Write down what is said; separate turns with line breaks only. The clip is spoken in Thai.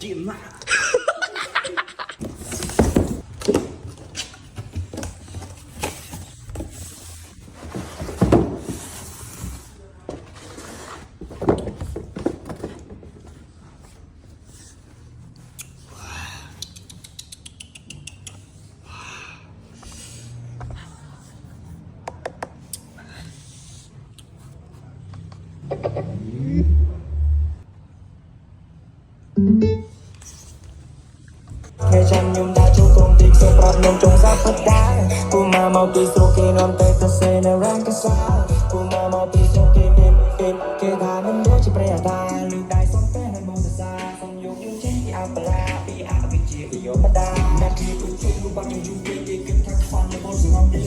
จิ้มมาก
แค่ฉันยมได้ชูตรงติกเสปรับนมจงซับพัดได้กูมาเมาปีโซเกนอนเตะเซในแรงกระซ่ากูมาเมาปีโซเกเกทามันรู้ชิประยะตาลูกได้สองแป้นมองตาซาสมยกยูเจที่อัปลาปีอาวิจิปิโยปดานาทีกูชุบลูกบังยังจูเกเก็บทักฟันในบนสมองดี